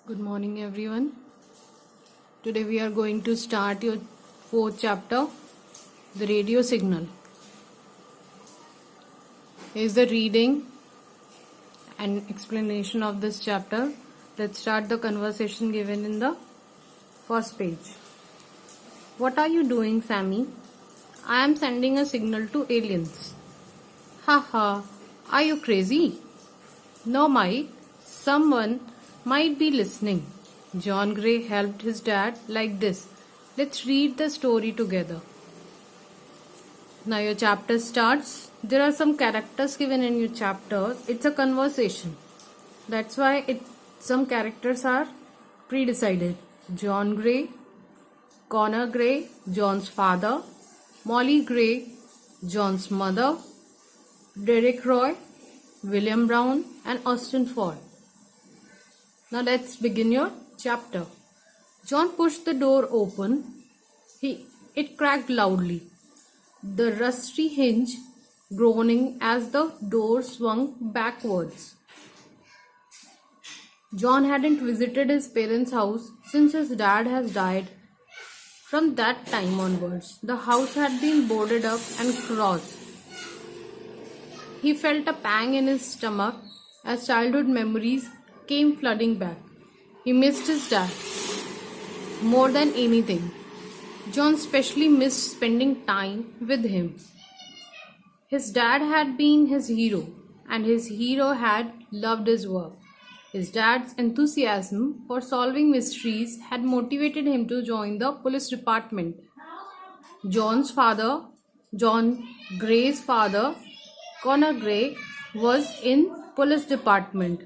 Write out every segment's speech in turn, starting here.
Good morning, everyone. Today we are going to start your fourth chapter, the radio signal. Here's the reading and explanation of this chapter. Let's start the conversation given in the first page. What are you doing, Sammy? I am sending a signal to aliens. Haha, are you crazy? No, Mike. Someone might be listening. John Gray helped his dad like this. Let's read the story together. Now your chapter starts. There are some characters given in your chapters. It's a conversation. That's why some characters are pre-decided. John Gray, Connor Gray, John's father, Molly Gray, John's mother, Derek Roy, William Brown, and Austin Ford. Now let's begin your chapter. John pushed the door open. It cracked loudly, the rusty hinge groaning as the door swung backwards. John hadn't visited his parents' house since his dad has died. From that time onwards, the house had been boarded up and closed. He felt a pang in his stomach as childhood memories came flooding back. He missed his dad more than anything. John especially missed spending time with him. His dad had been his hero, and his hero had loved his work. His dad's enthusiasm for solving mysteries had motivated him to join the police department. John Gray's father, Connor Gray, was in police department.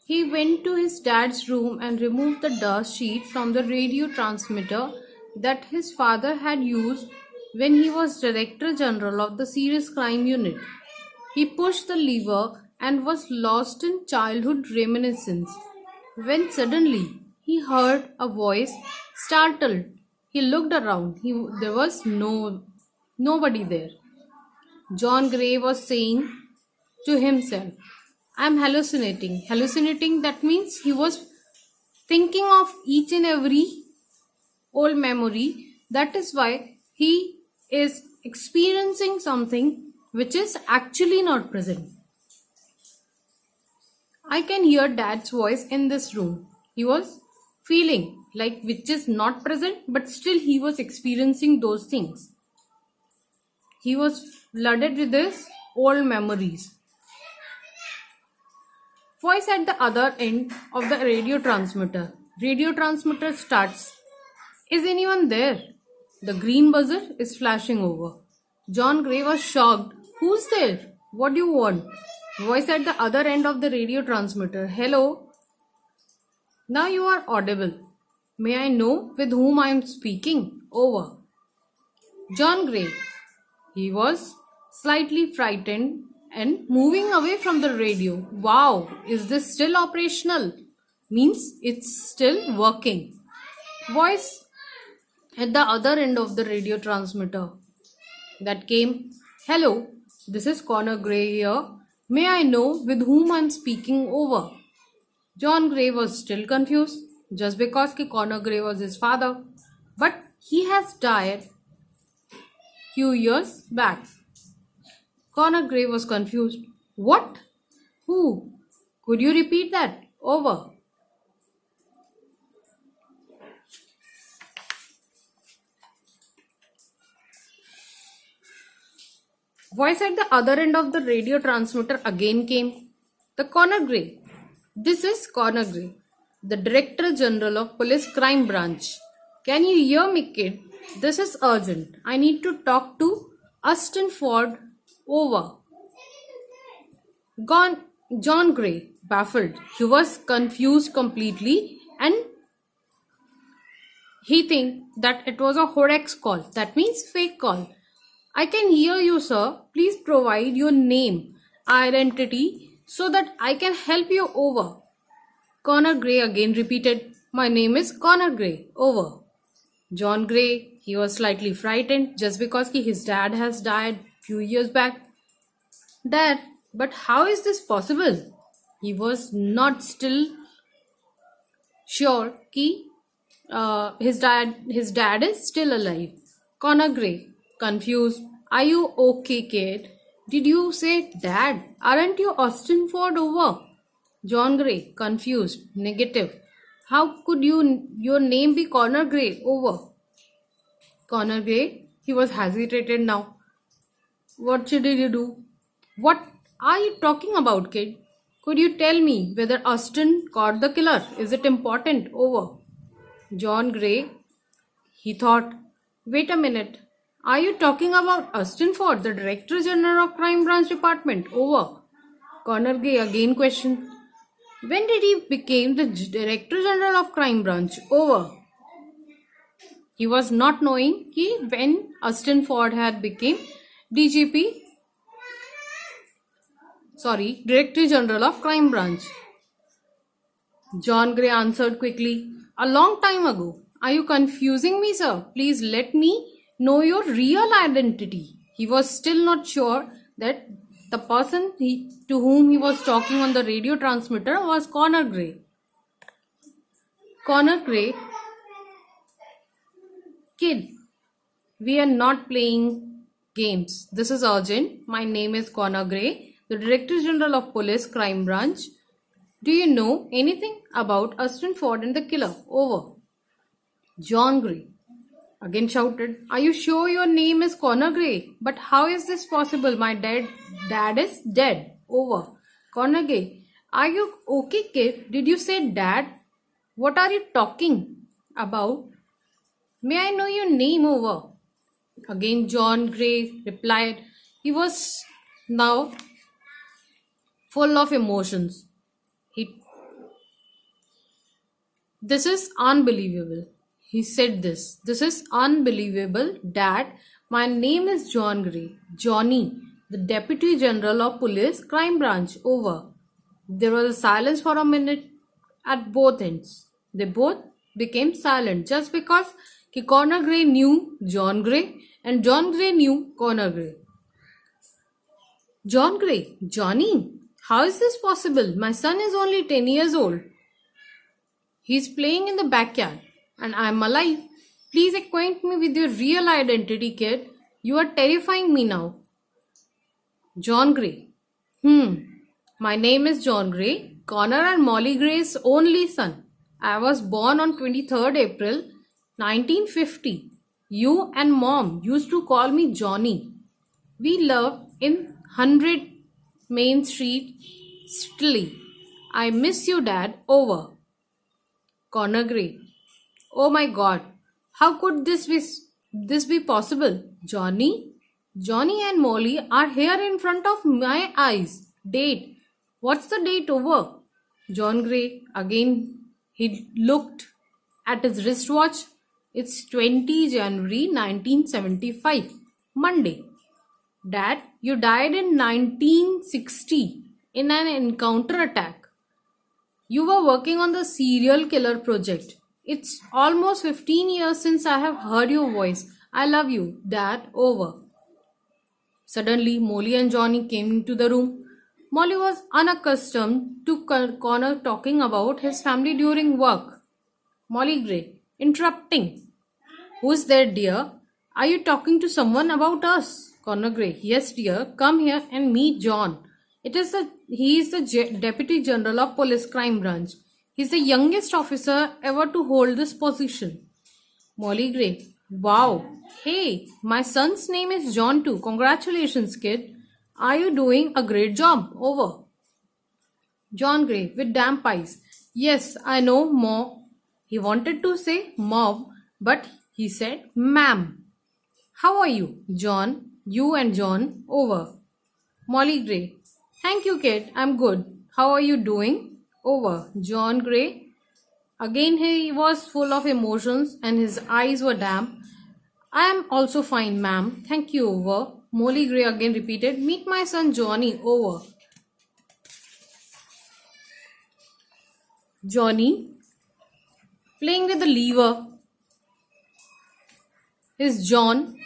He went to his dad's room and removed the dust sheet from the radio transmitter that his father had used when he was Director General of the Serious Crime Unit. He pushed the lever and was lost in childhood reminiscence when suddenly he heard a voice. Startled, he looked around. There was nobody there. John Gray was saying to himself, I'm hallucinating. Hallucinating, that means he was thinking of each and every old memory. That is why he is experiencing something which is actually not present. I can hear Dad's voice in this room. He was feeling like which is not present, but still he was experiencing those things. He was flooded with his old memories. Voice at the other end of the radio transmitter. Radio transmitter starts. Is anyone there? The green buzzer is flashing over. John Gray was shocked. Who's there? What do you want? Voice at the other end of the radio transmitter. Hello? Now you are audible. May I know with whom I am speaking? Over. John Gray. He was slightly frightened and moving away from the radio. Wow, is this still operational? Means it's still working. Voice at the other end of the radio transmitter that came. Hello, this is Connor Gray here. May I know with whom I'm speaking? Over. John Gray was still confused just because Connor Gray was his father. But he has died few years back. Connor Gray was confused. What? Who? Could you repeat that? Over. Voice at the other end of the radio transmitter again came. The Connor Gray. This is Connor Gray, the Director General of Police Crime Branch. Can you hear me, kid? This is urgent. I need to talk to Austin Ford. Over. John Gray, baffled. He was confused completely and he think that it was a Horex call. That means fake call. I can hear you, sir. Please provide your name, identity, so that I can help you. Over. Connor Gray again repeated, my name is Connor Gray. Over. John Gray, he was slightly frightened just because his dad has died few years back. Dad, but how is this possible? He was not still sure कि his dad is still alive. Connor Gray, confused. Are you okay, kid? Did you say dad? Aren't you Austin Ford over? John Gray, confused. Negative. How could your name be Connor Gray over? Connor Gray, he was hesitated now. What should you do? What are you talking about, kid? Could you tell me whether Austin caught the killer? Is it important? Over. John Gray, he thought, wait a minute. Are you talking about Austin Ford, the Director General of Crime Branch Department? Over. Connor Gray again questioned, when did he become the Director General of Crime Branch? Over. He was not knowing when Austin Ford had become Director General of Crime Branch. John Gray answered quickly, a long time ago. Are you confusing me, sir? Please let me know your real identity. He was still not sure that the person to whom he was talking on the radio transmitter was Connor Gray. Connor Gray, kid, we are not playing games. This is urgent. My name is Connor Gray, the Director General of Police Crime Branch. Do you know anything about Austin Ford and the killer? Over. John Gray again shouted, are you sure your name is Connor Gray? But how is this possible? My dad is dead. Over. Connor Gray, are you okay, kid? Did you say dad? What are you talking about? May I know your name? Over. Again John Gray replied. He was now full of emotions. This is unbelievable. He said this. This is unbelievable, Dad. My name is John Gray. Johnny, the Deputy General of Police Crime Branch. Over. There was a silence for a minute at both ends. They both became silent just because Connor Gray knew John Gray and John Gray knew Connor Gray. John Gray, Johnny, how is this possible? My son is only 10 years old. He's playing in the backyard and I'm alive. Please acquaint me with your real identity, kid. You are terrifying me now. John Gray. My name is John Gray, Connor and Molly Gray's only son. I was born on 23rd April 1950. You and Mom used to call me Johnny. We live in 100 Main Street, Stilly. I miss you, Dad. Over. Connor Gray. Oh my God. How could this be possible? Johnny and Molly are here in front of my eyes. Date. What's the date? Over. John Gray. Again, he looked at his wristwatch. It's 20 January 1975. Monday. Dad, you died in 1960 in an encounter attack. You were working on the serial killer project. It's almost 15 years since I have heard your voice. I love you, Dad. Over. Suddenly, Molly and Johnny came into the room. Molly was unaccustomed to Connor talking about his family during work. Molly Gray, interrupting. Who's there, dear? Are you talking to someone about us? Connor Gray, yes, dear. Come here and meet John. He is the Deputy General of Police Crime Branch. He is the youngest officer ever to hold this position. Molly Gray, wow. Hey, my son's name is John too. Congratulations, kid. Are you doing a great job? Over. John Gray with damp eyes. Yes, I know, Mom. He wanted to say Mom, but he said Ma'am. How are you, John? You and John. Over. Molly Gray. Thank you, kid. I'm good. How are you doing? Over. John Gray. Again, he was full of emotions and his eyes were damp. I am also fine, ma'am. Thank you. Over. Molly Gray again repeated, meet my son Johnny. Over. Johnny, playing with the lever, is John.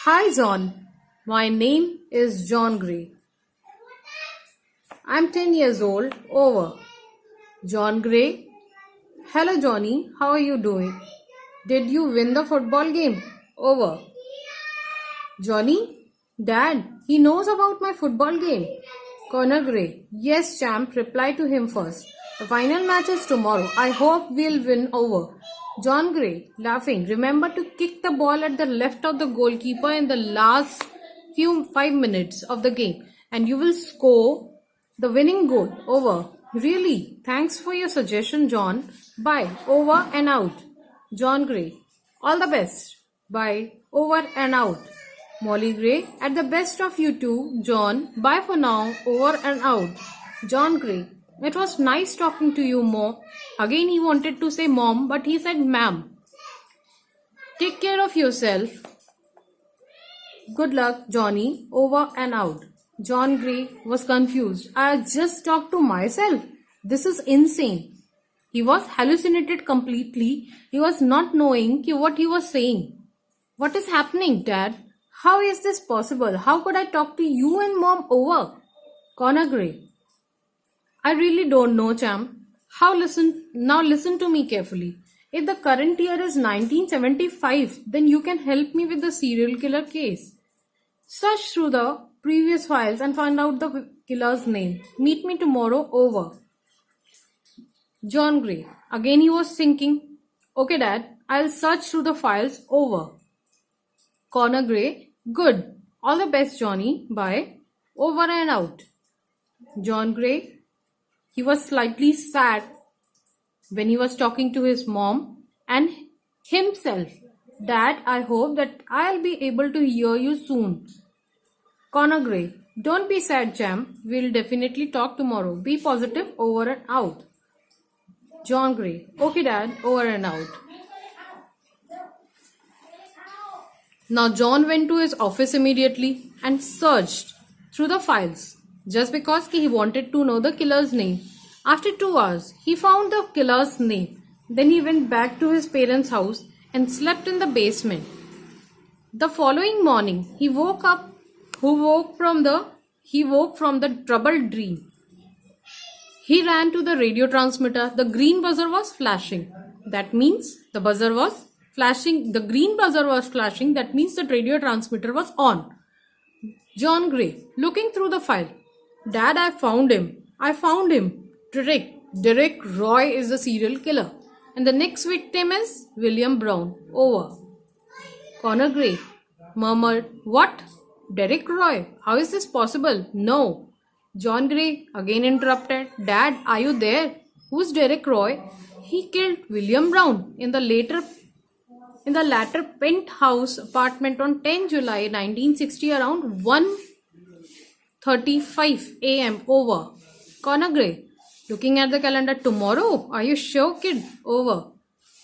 Hi, John. My name is John Gray. I'm 10 years old. Over. John Gray, Hello Johnny, how are you doing? Did you win the football game? Over. Johnny? Dad, he knows about my football game. Connor Gray. Yes, champ, reply to him first. The final match is tomorrow. I hope we'll win. Over. John Gray, laughing. Remember to kick the ball at the left of the goalkeeper in the last 5 minutes of the game and you will score the winning goal. Over. Really? Thanks for your suggestion, John. Bye. Over and out. John Gray. All the best. Bye. Over and out. Molly Gray. At the best of you two, John. Bye for now. Over and out. John Gray. It was nice talking to you, Mom. Again he wanted to say mom, but he said ma'am. Take care of yourself. Good luck, Johnny. Over and out. John Gray was confused. I just talked to myself. This is insane. He was hallucinated completely. He was not knowing what he was saying. What is happening, Dad? How is this possible? How could I talk to you and Mom over? Connor Gray. I really don't know, champ. Now listen to me carefully. If the current year is 1975, then you can help me with the serial killer case. Search through the previous files and find out the killer's name. Meet me tomorrow. Over. John Gray. Again he was thinking. Okay, Dad, I'll search through the files. Over. Connor Gray. Good. All the best, Johnny. Bye. Over and out. John Gray. He was slightly sad when he was talking to his mom and himself. Dad, I hope that I'll be able to hear you soon. Connor Gray. Don't be sad, champ. We'll definitely talk tomorrow. Be positive. Over and out. John Gray. Okay, Dad. Over and out. Now John went to his office immediately and searched through the files just because he wanted to know the killer's name. After 2 hours, he found the killer's name. Then he went back to his parents' house and slept in the basement. The following morning, he woke from the troubled dream. He ran to the radio transmitter. The green buzzer was flashing. That means the buzzer was flashing. The green buzzer was flashing. That means the radio transmitter was on. John Gray, looking through the file. Dad, I found him. Derek Roy is the serial killer. And the next victim is William Brown. Over. Connor Gray murmured, What? Derek Roy? How is this possible? No. John Gray again interrupted. Dad, are you there? Who's Derek Roy? He killed William Brown in the latter penthouse apartment on 10 July 1960 around 1:35 a.m. Over. Connor Gray, looking at the calendar, tomorrow? Are you sure, kid? Over.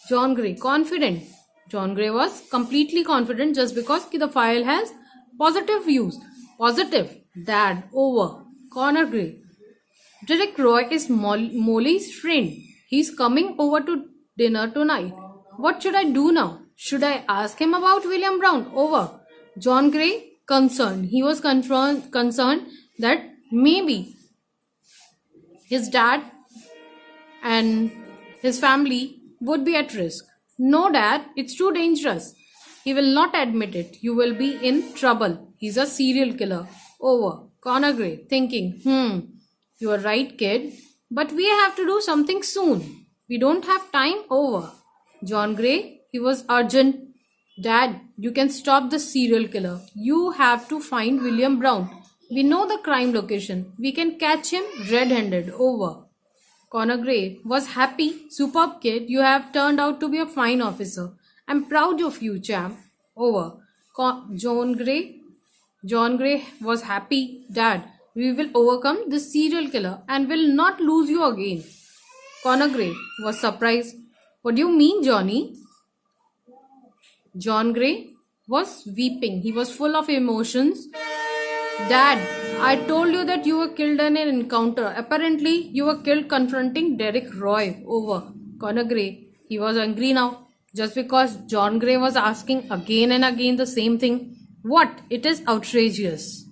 John Gray, confident. John Gray was completely confident just because the file has positive views. Positive. Dad. Over. Connor Gray. Derek Roy is Molly's friend. He's coming over to dinner tonight. What should I do now? Should I ask him about William Brown? Over. John Gray, concerned. He was concerned that maybe his dad and his family would be at risk. No, Dad, it's too dangerous. He will not admit it. You will be in trouble. He's a serial killer. Over. Connor Gray, thinking, you are right, kid. But we have to do something soon. We don't have time. Over. John Gray, he was urgent. Dad, you can stop the serial killer. You have to find William Brown. We know the crime location. We can catch him red-handed. Over. Connor Gray was happy. Superb, kid. You have turned out to be a fine officer. I'm proud of you, champ. Over. John Gray was happy. Dad, we will overcome this serial killer and will not lose you again. Connor Gray was surprised. What do you mean, Johnny? John Gray was weeping. He was full of emotions. Dad, I told you that you were killed in an encounter. Apparently, you were killed confronting Derek Roy. Over. Connor Gray, he was angry now. Just because John Gray was asking again and again the same thing. What? It is outrageous.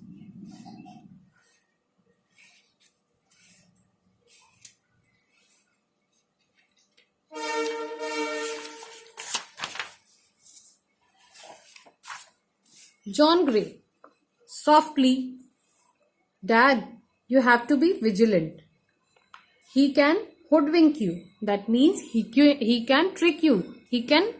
John Gray, softly, Dad, you have to be vigilant. He can hoodwink you. That means he can trick you. He can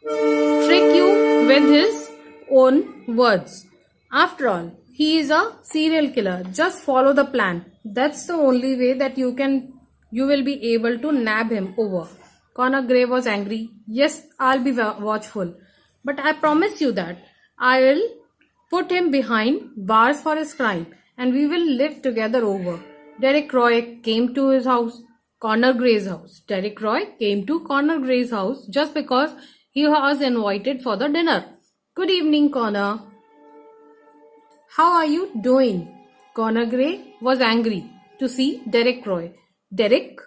trick you with his own words. After all, he is a serial killer. Just follow the plan. That's the only way that you will be able to nab him over. Connor Gray was angry. Yes, I'll be watchful. But I promise you that I will put him behind bars for his crime and we will live together over. Derek Roy came to his house, Connor Gray's house. Derek Roy came to Connor Gray's house just because he was invited for the dinner. Good evening, Connor. How are you doing? Connor Gray was angry to see Derek Roy. Derek?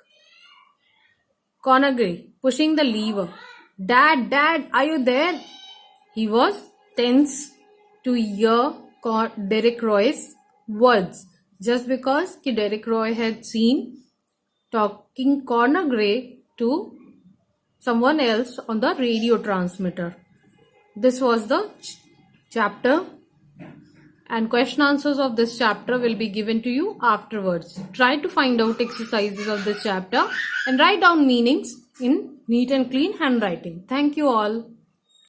Connor Gray pushing the lever. Dad, are you there? He was tense to hear Derek Roy's words just because Derek Roy had seen talking Connor Gray to someone else on the radio transmitter. This was the chapter, and question answers of this chapter will be given to you afterwards. Try to find out exercises of this chapter and write down meanings in neat and clean handwriting. Thank you all.